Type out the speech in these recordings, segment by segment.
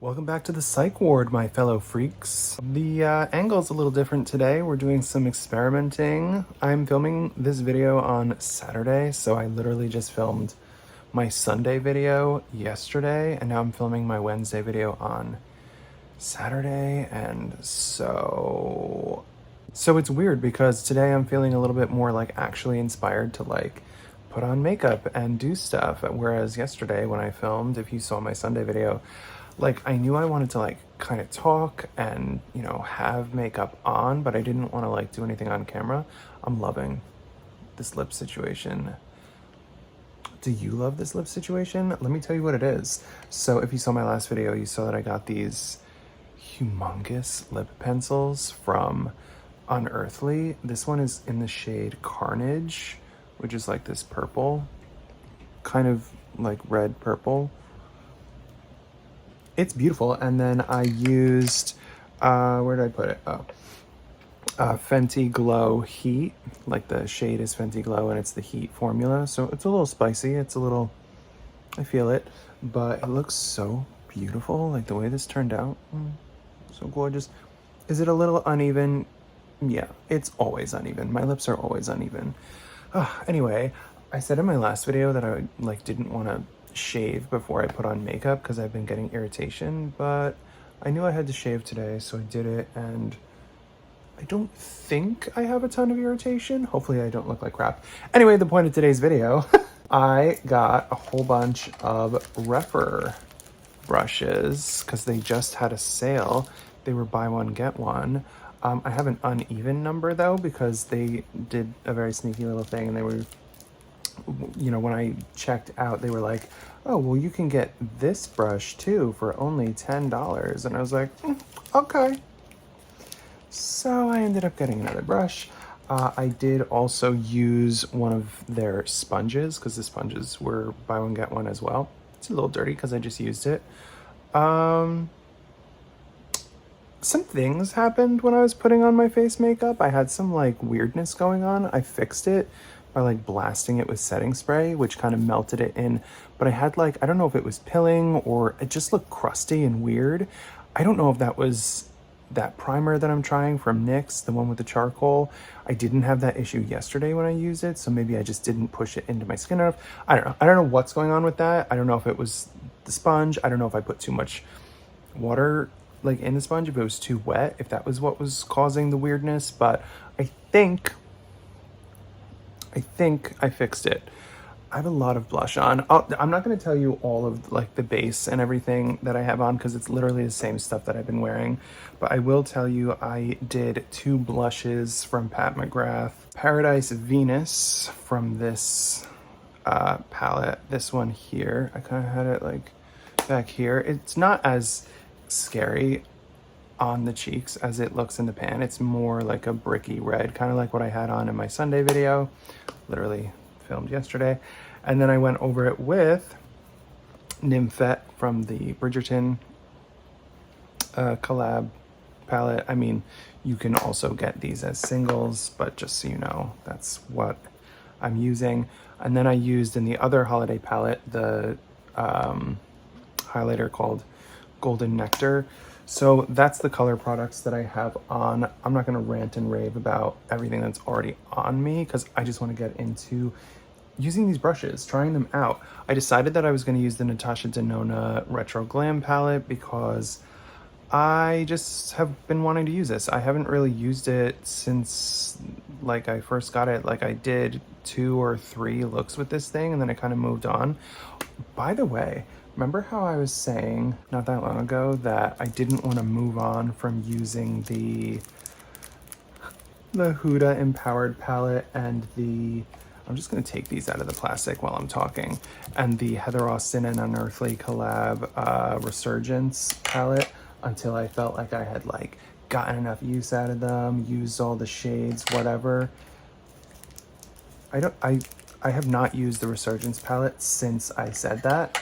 Welcome back to the psych ward, my fellow freaks. The angle's a little different today. We're doing some experimenting. I'm filming this video on Saturday, so I literally just filmed my Sunday video yesterday, and now I'm filming my Wednesday video on Saturday, and so it's weird because today I'm feeling a little bit more like actually inspired to like put on makeup and do stuff, whereas yesterday when I filmed, if you saw my Sunday video, like I knew I wanted to like kind of talk and, you know, have makeup on, but I didn't want to like do anything on camera. I'm loving this lip situation. Do you love this lip situation? Let me tell you what it is. So if you saw my last video, you saw that I got these humongous lip pencils from Unearthly. This one is in the shade Carnage, which is like this purple, kind of like red purple. It's beautiful. And then I used, where did I put it? Fenty Glow Heat. Like the shade is Fenty Glow and it's the Heat formula. So it's a little spicy. It's a little, I feel it, but it looks so beautiful. Like the way this turned out. So gorgeous. Is it a little uneven? Yeah, it's always uneven. My lips are always uneven. Anyway, I said in my last video that I like didn't want to shave before I put on makeup because I've been getting irritation, but I knew I had to shave today, so I did it, and I don't think I have a ton of irritation. Hopefully I don't look like crap. Anyway, the point of today's video, I got a whole bunch of Rephr brushes because they just had a sale. They were buy one, get one. I have an uneven number though because they did a very sneaky little thing, and they were, you know, when I checked out, they were like, oh, well, you can get this brush too for only $10. And I was like, okay. So I ended up getting another brush. I did also use one of their sponges because the sponges were buy one, get one as well. It's a little dirty because I just used it. Some things happened when I was putting on my face makeup. I had some like weirdness going on. I fixed it by like blasting it with setting spray, which kind of melted it in. But I had like, I don't know if it was pilling or it just looked crusty and weird. I don't know if that was that primer that I'm trying from NYX, the one with the charcoal. I didn't have that issue yesterday when I used it, so maybe I just didn't push it into my skin enough. I don't know. I don't know what's going on with that. I don't know if it was the sponge. I don't know if I put too much water like in the sponge, if it was too wet, if that was what was causing the weirdness, but I think I fixed it. I have a lot of blush on. I'm not going to tell you all of like the base and everything that I have on because it's literally the same stuff that I've been wearing, but I will tell you I did 2 blushes from Pat McGrath. Paradise Venus from this palette, this one here. I kind of had it like back here. It's not as scary on the cheeks as it looks in the pan. It's more like a bricky red, kind of like what I had on in my Sunday video, literally filmed yesterday. And then I went over it with Nymphette from the Bridgerton collab palette. I mean, you can also get these as singles, but just so you know, that's what I'm using. And then I used in the other holiday palette the highlighter called Golden Nectar. So that's the color products that I have on. I'm not going to rant and rave about everything that's already on me because I just want to get into using these brushes, trying them out. I decided that I was going to use the Natasha Denona Retro Glam palette because I just have been wanting to use this. I haven't really used it since like I first got it. Like I did 2 or 3 looks with this thing and then I kind of moved on. By the way, remember how I was saying not that long ago that I didn't want to move on from using the Huda Empowered palette and the, I'm just going to take these out of the plastic while I'm talking, and the Heather Austin and Unearthly collab Resurgence palette until I felt like I had like gotten enough use out of them, used all the shades, whatever. I have not used the Resurgence palette since I said that.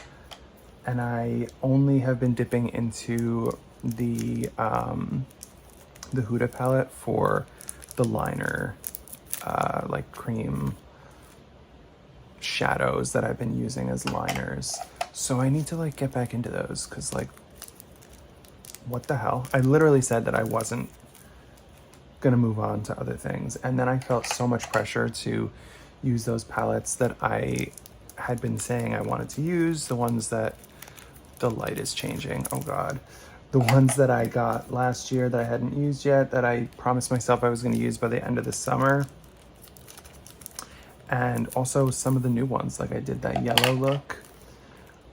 And I only have been dipping into the Huda palette for the liner, like cream shadows that I've been using as liners. So I need to like get back into those because like what the hell? I literally said that I wasn't gonna move on to other things, and then I felt so much pressure to use those palettes that I had been saying I wanted to use, the ones that the light is changing, oh god, the ones that I got last year that I hadn't used yet, that I promised myself I was going to use by the end of the summer, and also some of the new ones, like I did that yellow look,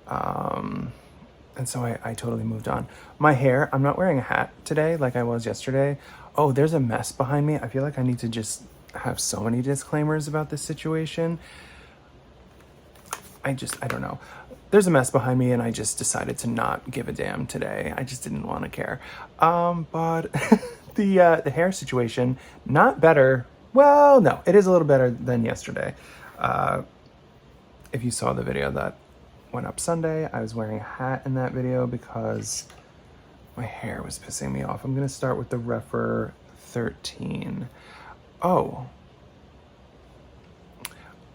and so I totally moved on. My hair, I'm not wearing a hat today like I was yesterday. Oh, there's a mess behind me. I feel like I need to just have so many disclaimers about this situation. I don't know. There's a mess behind me and I just decided to not give a damn today. I just didn't want to care. But the hair situation, not better. Well, no, it is a little better than yesterday. If you saw the video that went up Sunday, I was wearing a hat in that video because my hair was pissing me off. I'm gonna start with the Rephr 13. Oh,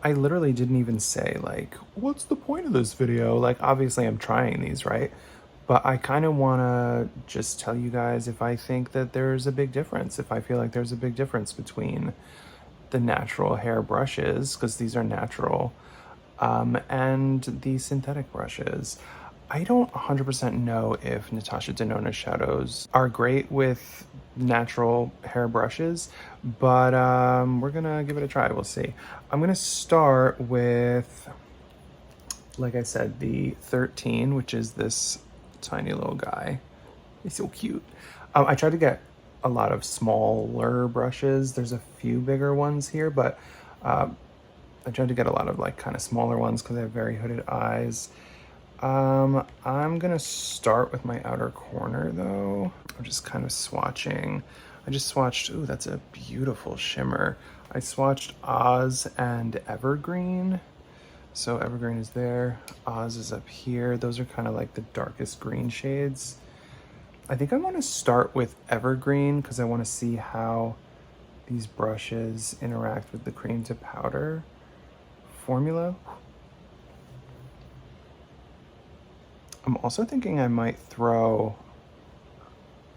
I literally didn't even say, like, what's the point of this video? Like, obviously I'm trying these, right? But I kind of want to just tell you guys if I think that there's a big difference, if I feel like there's a big difference between the natural hair brushes, because these are natural, and the synthetic brushes. I don't 100% know if Natasha Denona shadows are great with natural hair brushes, but we're gonna give it a try. We'll see. I'm gonna start with, like I said, the 13, which is this tiny little guy. He's so cute. I tried to get a lot of smaller brushes. There's a few bigger ones here, but I tried to get a lot of like kind of smaller ones because I have very hooded eyes. I'm gonna start with my outer corner though. I'm just kind of swatching. I just swatched, ooh, that's a beautiful shimmer. I swatched Oz and Evergreen. So Evergreen is there, Oz is up here. Those are kind of like the darkest green shades. I think I want to start with Evergreen because I want to see how these brushes interact with the cream to powder formula. I'm also thinking I might throw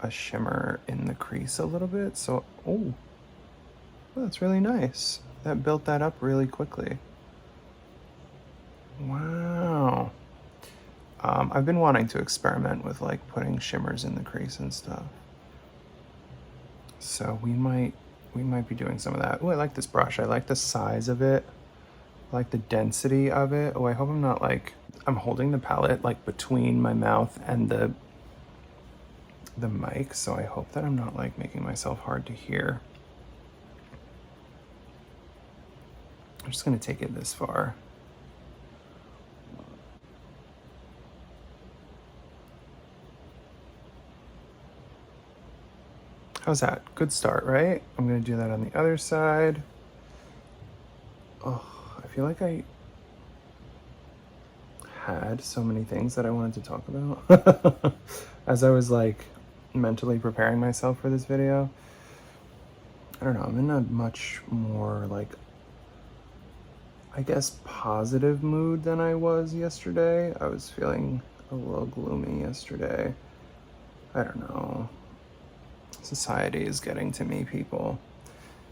a shimmer in the crease a little bit. So, oh, that's really nice. That built that up really quickly. Wow. I've been wanting to experiment with like putting shimmers in the crease and stuff. So we might be doing some of that. Oh, I like this brush. I like the size of it. I like the density of it. Oh, I hope I'm not like, I'm holding the palette like between my mouth and the mic, so I hope that I'm not like making myself hard to hear. I'm just gonna take it this far. How's that? Good start, right? I'm gonna do that on the other side. Oh, I feel like I had so many things that I wanted to talk about as I was like mentally preparing myself for this video. I don't know, I'm in a much more like, I guess, positive mood than I was yesterday. I was feeling a little gloomy yesterday. I don't know. Society is getting to me, people.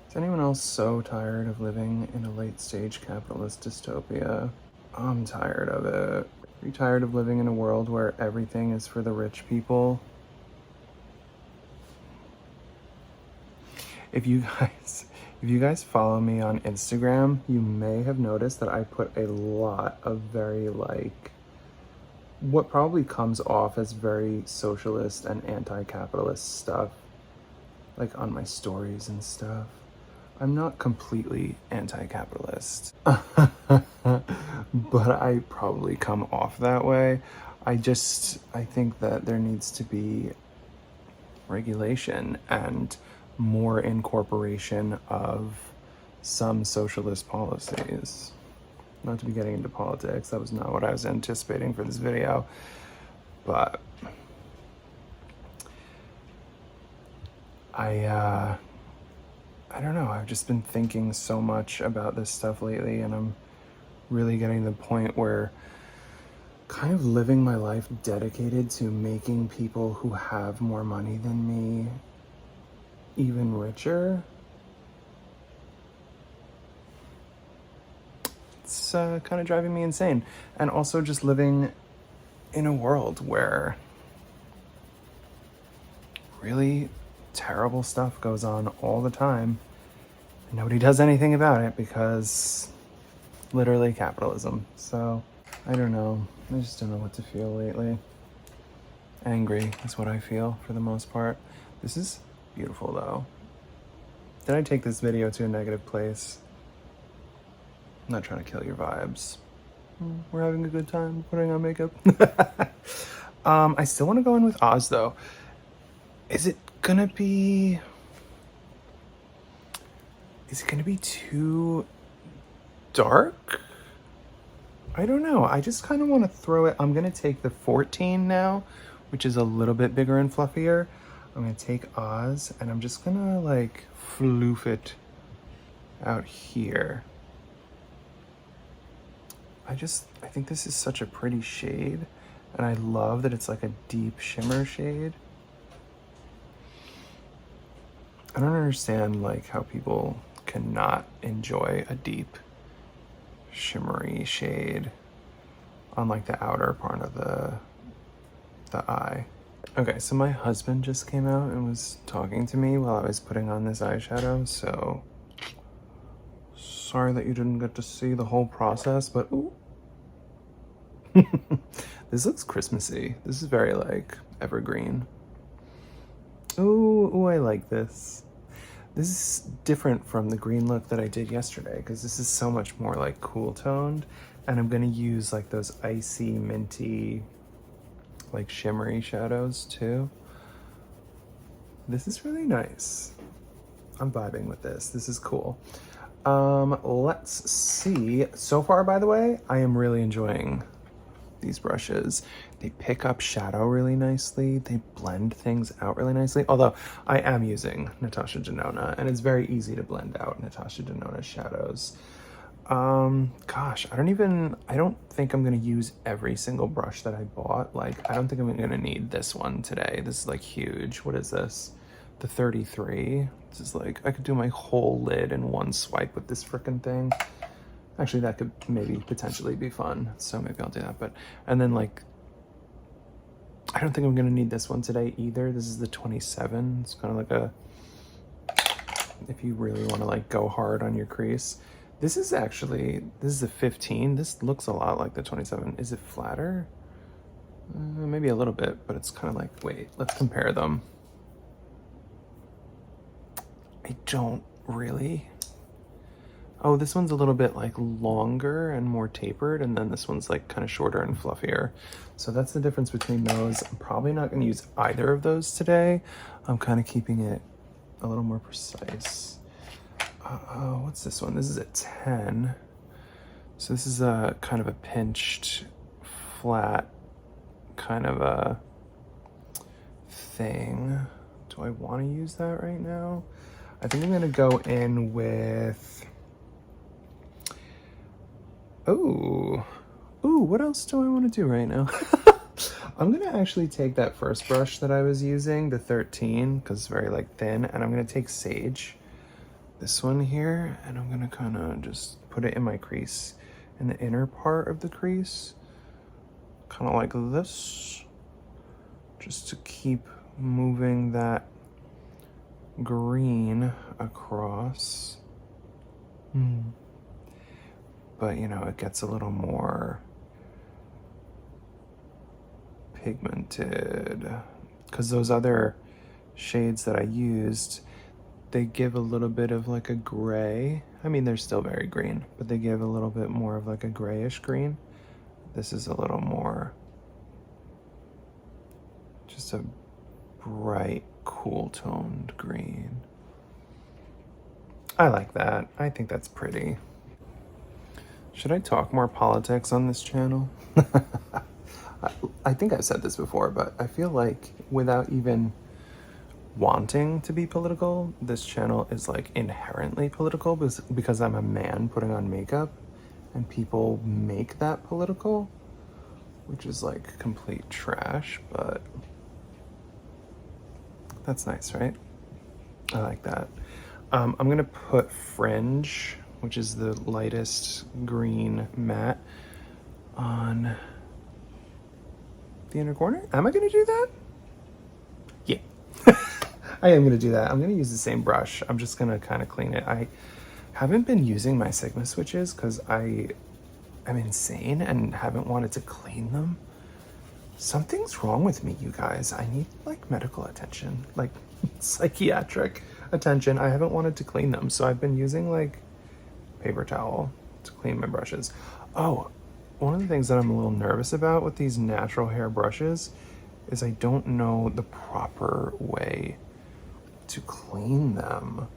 Is anyone else so tired of living in a late-stage capitalist dystopia? I'm tired of it. Are you tired of living in a world where everything is for the rich people? If you guys follow me on Instagram, you may have noticed that I put a lot of very like, what probably comes off as very socialist and anti-capitalist stuff, like on my stories and stuff. I'm not completely anti-capitalist, but I probably come off that way. I think that there needs to be regulation and more incorporation of some socialist policies. Not to be getting into politics, that was not what I was anticipating for this video, but I don't know, I've just been thinking so much about this stuff lately, and I'm really getting to the point where kind of living my life dedicated to making people who have more money than me even richer. It's kind of driving me insane. And also just living in a world where really terrible stuff goes on all the time and nobody does anything about it because literally capitalism. So I don't know. I just don't know what to feel lately. Angry is what I feel for the most part. This is beautiful though. Did I take this video to a negative place? I'm not trying to kill your vibes. We're having a good time putting on makeup. I still want to go in with Oz though. Is it gonna be too dark? I don't know. I just kind of want to throw it. I'm gonna take the 14 now, which is a little bit bigger and fluffier. I'm gonna take Oz and I'm just gonna like floof it out here. I think this is such a pretty shade, and I love that it's like a deep shimmer shade. I don't understand like how people cannot enjoy a deep shimmery shade on like the outer part of the eye. Okay, so my husband just came out and was talking to me while I was putting on this eyeshadow, so sorry that you didn't get to see the whole process, but ooh. This looks Christmassy. This is very like evergreen. Ooh, I like this. This is different from the green look that I did yesterday because this is so much more like cool toned, and I'm gonna use like those icy, minty, like shimmery shadows too. This is really nice. I'm vibing with this. This is cool. Let's see. So far, by the way, I am really enjoying these brushes. They pick up shadow really nicely. They blend things out really nicely. Although I am using Natasha Denona, and it's very easy to blend out Natasha Denona shadows. Gosh, I don't think I'm gonna use every single brush that I bought. Like, I don't think I'm gonna need this one today. This is like huge. What is this? The 33. This is like, I could do my whole lid in one swipe with this frickin' thing. Actually, that could maybe potentially be fun. So maybe I'll do that. But, and then like, I don't think I'm gonna need this one today either. This is the 27. It's kind of like a, if you really want to like go hard on your crease. This is a 15. This looks a lot like the 27. Is it flatter? Maybe a little bit, but it's kind of like, wait, let's compare them. I don't really. Oh, this one's a little bit like longer and more tapered, and then this one's like kind of shorter and fluffier. So that's the difference between those. I'm probably not going to use either of those today. I'm kind of keeping it a little more precise. What's this one? This is a 10. So this is a kind of a pinched, flat kind of a thing. Do I want to use that right now? I think I'm going to go in with... Ooh, what else do I want to do right now? I'm going to actually take that first brush that I was using, the 13, because it's very like thin, and I'm going to take Sage, this one here, and I'm going to kind of just put it in my crease, in the inner part of the crease, kind of like this, just to keep moving that green across. But you know, it gets a little more pigmented because those other shades that I used, they give a little bit of like a gray. I mean, they're still very green, but they give a little bit more of like a grayish green. This is a little more just a bright, cool toned green. I like that. I think that's pretty. Should I talk more politics on this channel? I think I've said this before, but I feel like without even wanting to be political, this channel is like inherently political because I'm a man putting on makeup and people make that political. which is like complete trash, but that's nice, right? I like that. I'm gonna put Fringe, which is the lightest green matte, on the inner corner. Am I gonna do that? Yeah. I am gonna do that. I'm gonna use the same brush. I'm just gonna kind of clean it. I haven't been using my Sigma switches because I am insane and haven't wanted to clean them. Something's wrong with me, you guys. I need like medical attention, like psychiatric attention. I haven't wanted to clean them, so I've been using like paper towel to clean my brushes. Oh, one of the things that I'm a little nervous about with these natural hair brushes is I don't know the proper way to clean them.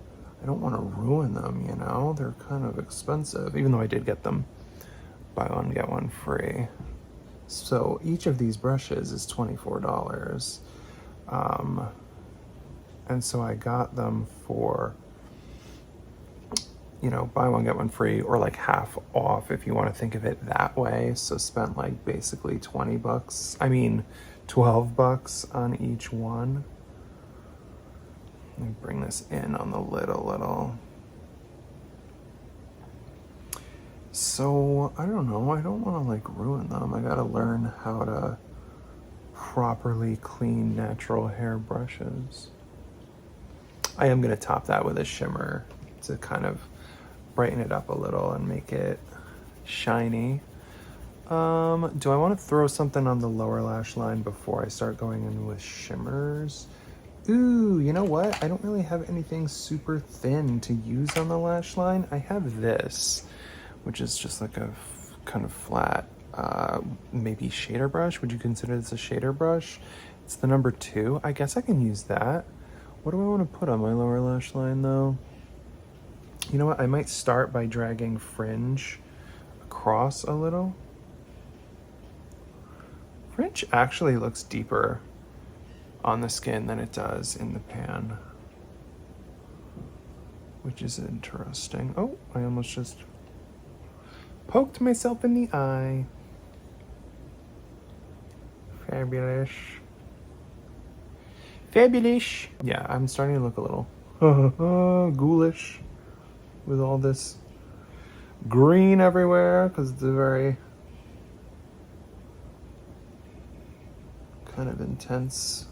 I don't want to ruin them, you know? They're kind of expensive, even though I did get them buy one, get one free. So each of these brushes is $24. And so I got them for, you know, buy one, get one free, or like half off if you want to think of it that way. So spent like basically 20 bucks. I mean, 12 bucks on each one. Let me bring this in on the lid a little. So, I don't know. I don't want to like ruin them. I gotta learn how to properly clean natural hair brushes. I am gonna top that with a shimmer to kind of brighten it up a little and make it shiny. Do I want to throw something on the lower lash line before I start going in with shimmers? Ooh, you know what? I don't really have anything super thin to use on the lash line. I have this, which is just like a kind of flat, maybe shader brush. Would you consider this a shader brush? It's the number 2. I guess I can use that. What do I want to put on my lower lash line though? You know what? I might start by dragging Fringe across a little. Fringe actually looks deeper on the skin than it does in the pan, which is interesting. Oh, I almost just poked myself in the eye. Fabulous. Fabulous. Yeah, I'm starting to look a little ghoulish with all this green everywhere because it's a very kind of intense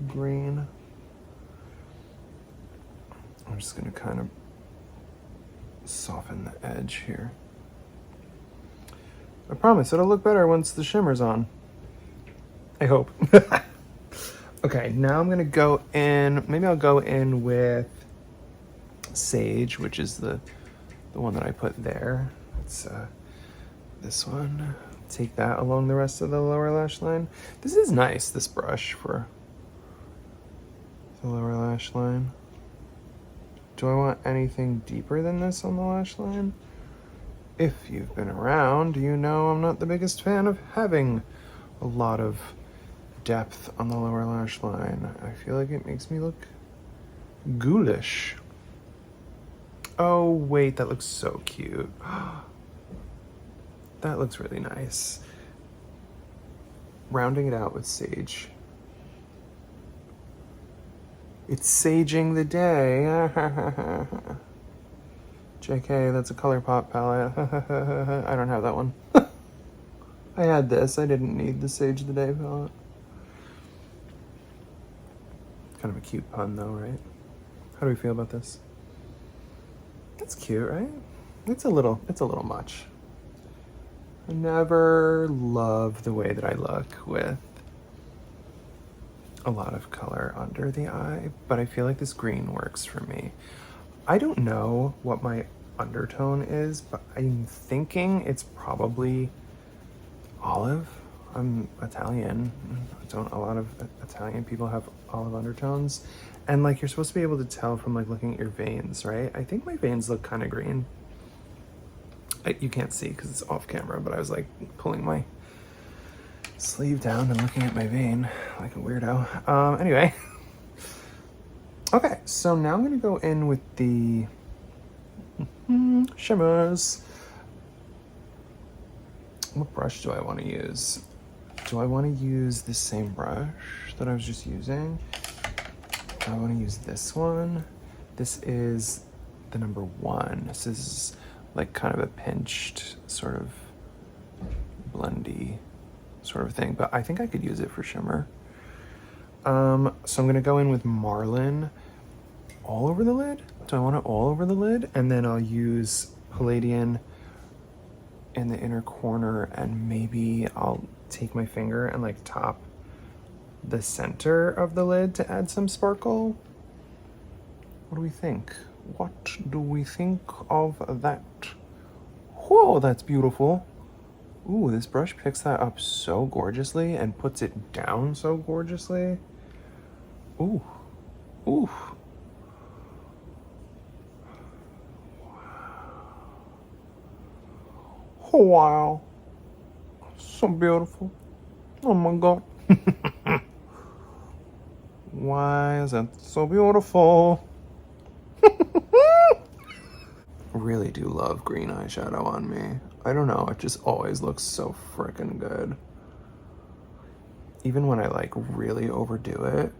green. I'm just gonna kind of soften the edge here. I promise it'll look better once the shimmer's on. I hope. Okay, now I'm gonna go in, maybe I'll go in with Sage, which is the one that I put there. It's this one. Take that along the rest of the lower lash line. This is nice, this brush for the lower lash line. Do I want anything deeper than this on the lash line? If you've been around, you know I'm not the biggest fan of having a lot of depth on the lower lash line. I feel like it makes me look ghoulish. Oh, wait, that looks so cute. That looks really nice. Rounding it out with Sage. It's saging the day. JK, that's a ColourPop palette. I don't have that one. I had this. I didn't need the Sage the Day palette. Kind of a cute pun though, right? How do we feel about this? That's cute, right? It's a little much. I never love the way that I look with a lot of color under the eye, but I feel like this green works for me. I don't know what my undertone is, but I'm thinking it's probably olive. I'm Italian. A lot of Italian people have olive undertones. And like you're supposed to be able to tell from like looking at your veins, right? I think my veins look kind of green. You can't see because it's off camera, but I was like pulling my sleeve down and looking at my vein like a weirdo. Anyway. Okay, so now I'm gonna go in with the shimmers. What brush do I want to use? Do I want to use the same brush that I was just using? I want to use this one. This is the number 1. This is like kind of a pinched sort of blendy sort of thing, but I think I could use it for shimmer. So I'm gonna go in with Marlin all over the lid. Do I want it all over the lid? And then I'll use Palladian in the inner corner, and maybe I'll take my finger and like top the center of the lid to add some sparkle. What do we think? What do we think of that? Whoa, that's beautiful. Ooh, this brush picks that up so gorgeously and puts it down so gorgeously. Ooh, ooh. Oh, wow. So beautiful. Oh my God. Why is it so beautiful? Really do love green eyeshadow on me. I don't know, it just always looks so freaking good. Even when I like really overdo it.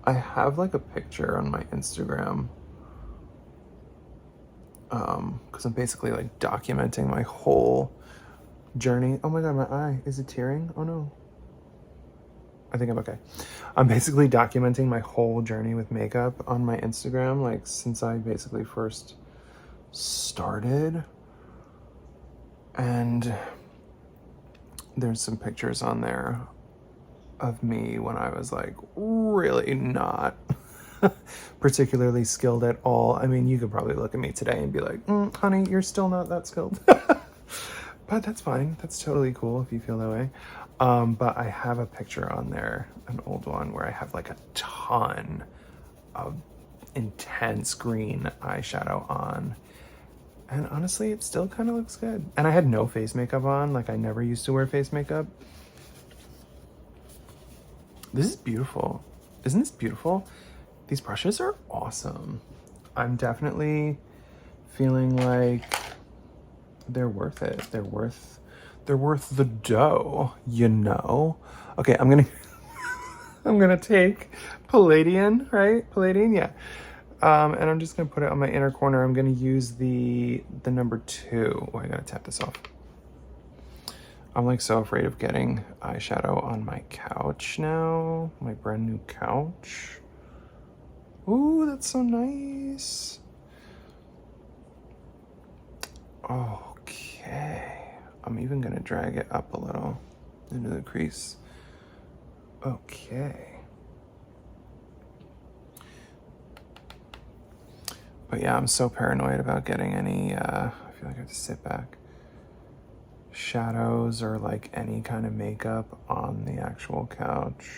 I have like a picture on my Instagram because I'm basically like documenting my whole journey. Oh my God, my eye, is it tearing? Oh no. I think I'm okay. I'm basically documenting my whole journey with makeup on my Instagram, like since I basically first started. And there's some pictures on there of me when I was like really not particularly skilled at all. I mean, you could probably look at me today and be like, honey, you're still not that skilled. But that's fine. That's totally cool if you feel that way. But I have a picture on there, an old one, where I have like a ton of intense green eyeshadow on. And honestly, it still kind of looks good. And I had no face makeup on. Like, I never used to wear face makeup. This is beautiful. Isn't this beautiful? These brushes are awesome. I'm definitely feeling like they're worth it. They're worth the dough, you know? Okay, I'm gonna take Palladian, right? Palladian, yeah. And I'm just gonna put it on my inner corner. I'm gonna use the number 2. Oh, I gotta tap this off. I'm like so afraid of getting eyeshadow on my couch now. My brand new couch. Ooh, that's so nice. Okay. I'm even gonna drag it up a little into the crease. Okay. But yeah, I'm so paranoid about getting any, I feel like I have to sit back, shadows or like any kind of makeup on the actual couch.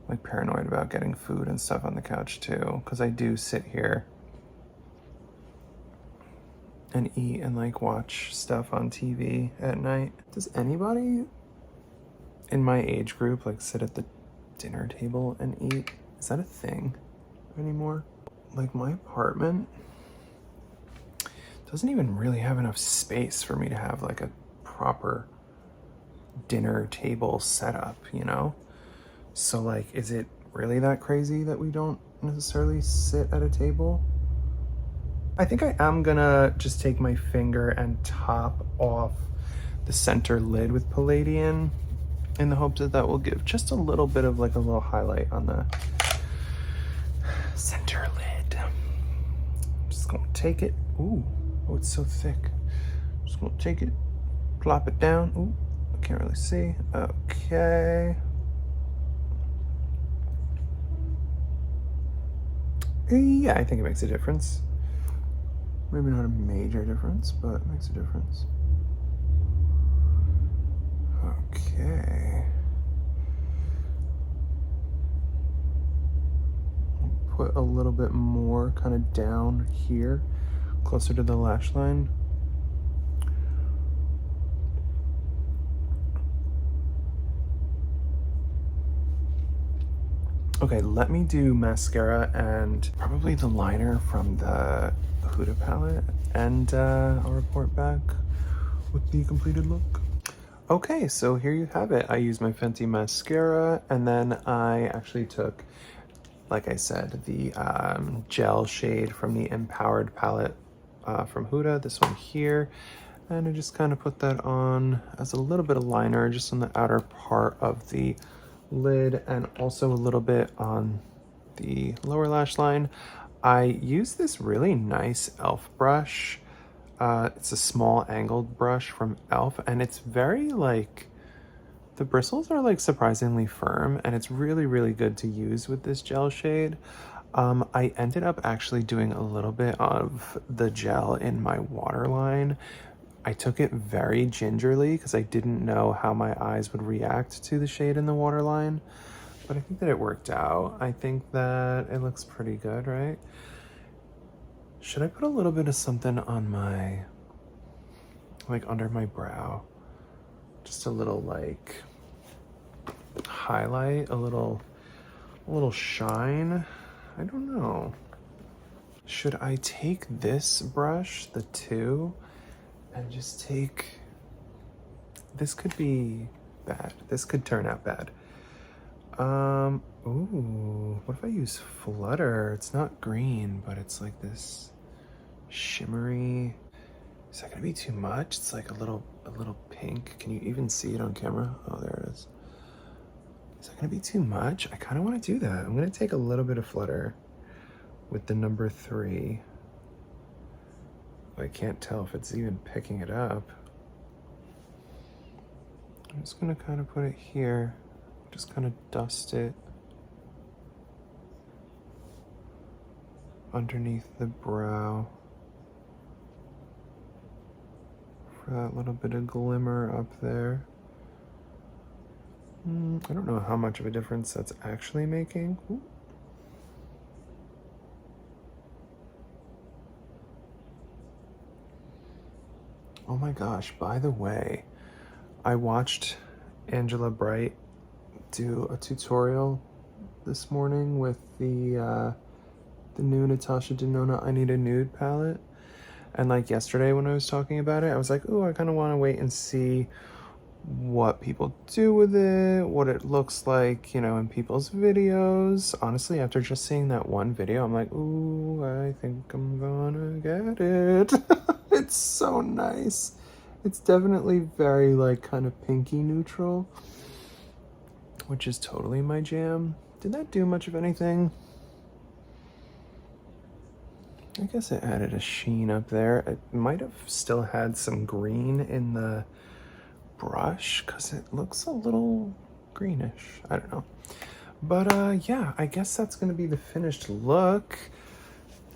Like paranoid about getting food and stuff on the couch too, because I do sit here and eat and like watch stuff on TV at night. Does anybody in my age group like sit at the dinner table and eat? Is that a thing anymore? Like my apartment doesn't even really have enough space for me to have like a proper dinner table setup, you know? So like, is it really that crazy that we don't necessarily sit at a table? I think I am gonna just take my finger and top off the center lid with Palladian in the hopes that that will give just a little bit of like a little highlight on the center lid. I'm just gonna take it. Ooh, oh, it's so thick. Just gonna take it, plop it down. Ooh, I can't really see. Okay. Yeah, I think it makes a difference. Maybe not a major difference, but it makes a difference. Okay. Put a little bit more kind of down here, closer to the lash line. Okay, let me do mascara and probably the liner from the Huda palette, and I'll report back with the completed look. Okay, so here you have it. I used my Fenty mascara, and then I actually took, like I said, the gel shade from the Empowered palette from Huda, this one here. And I just kind of put that on as a little bit of liner just on the outer part of the lid, and also a little bit on the lower lash line. I use this really nice e.l.f. brush. It's a small angled brush from e.l.f. and it's very like, the bristles are like surprisingly firm, and it's really, really good to use with this gel shade. I ended up actually doing a little bit of the gel in my waterline. I took it very gingerly because I didn't know how my eyes would react to the shade in the waterline, but I think that it worked out. I think that it looks pretty good, right? Should I put a little bit of something on my, like under my brow? Just a little like highlight, a little shine. I don't know. Should I take this brush, the 2, and just take, this could be bad. This could turn out bad. Ooh, what if I use Flutter? It's not green, but it's like this shimmery. Is that gonna be too much? It's like a little pink. Can you even see it on camera? Oh, there it is. Is that gonna be too much? I kind of want to do that. I'm gonna take a little bit of Flutter with the number 3. I can't tell if it's even picking it up. I'm just gonna kind of put it here. Just kind of dust it underneath the brow for that little bit of glimmer up there. I don't know how much of a difference that's actually making. Ooh. Oh my gosh, by the way, I watched Angela Bright do a tutorial this morning with the new Natasha Denona I Need a Nude palette. And like yesterday when I was talking about it, I was like, oh, I kind of want to wait and see what people do with it, what it looks like, you know, in people's videos. Honestly, after just seeing that one video, I'm like, ooh, I think I'm gonna get it. It's so nice. It's definitely very like kind of pinky neutral, which is totally my jam. Did that do much of anything? I guess it added a sheen up there. It might have still had some green in the brush because it looks a little greenish. I don't know. But yeah, I guess that's gonna be the finished look.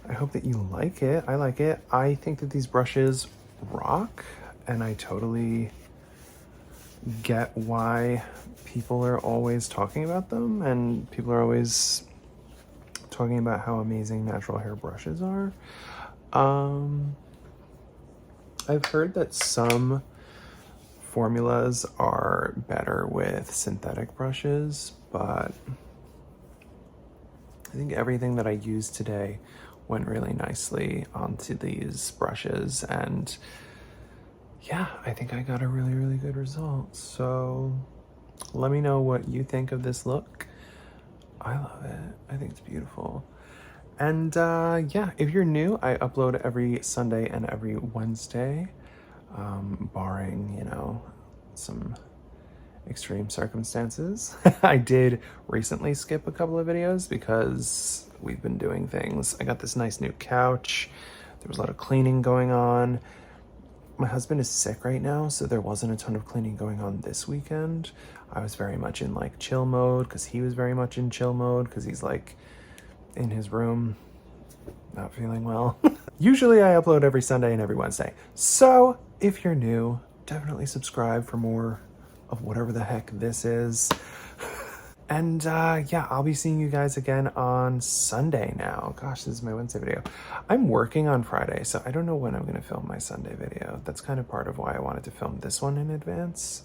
I hope that you like it. I like it. I think that these brushes rock, and I totally get why people are always talking about them, and people are always talking about how amazing natural hair brushes are. I've heard that some formulas are better with synthetic brushes, but I think everything that I used today went really nicely onto these brushes, and yeah, I think I got a really, really good result. So let me know what you think of this look. I love it. I think it's beautiful. And yeah, if you're new, I upload every Sunday and every Wednesday, barring, you know, some extreme circumstances. I did recently skip a couple of videos because we've been doing things. I got this nice new couch. There was a lot of cleaning going on. My husband is sick right now, so there wasn't a ton of cleaning going on this weekend. I was very much in like chill mode because he was very much in chill mode because he's like in his room, not feeling well. Usually I upload every Sunday and every Wednesday. So if you're new, definitely subscribe for more of whatever the heck this is. And yeah, I'll be seeing you guys again on Sunday now. Gosh, this is my Wednesday video. I'm working on Friday, so I don't know when I'm gonna film my Sunday video. That's kind of part of why I wanted to film this one in advance,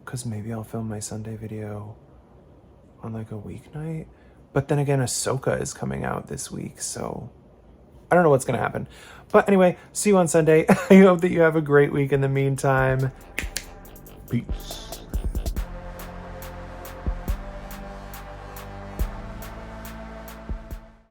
because maybe I'll film my Sunday video on like a weeknight. But then again, Ahsoka is coming out this week, so I don't know what's going to happen. But anyway, see you on Sunday. I hope that you have a great week in the meantime. Peace.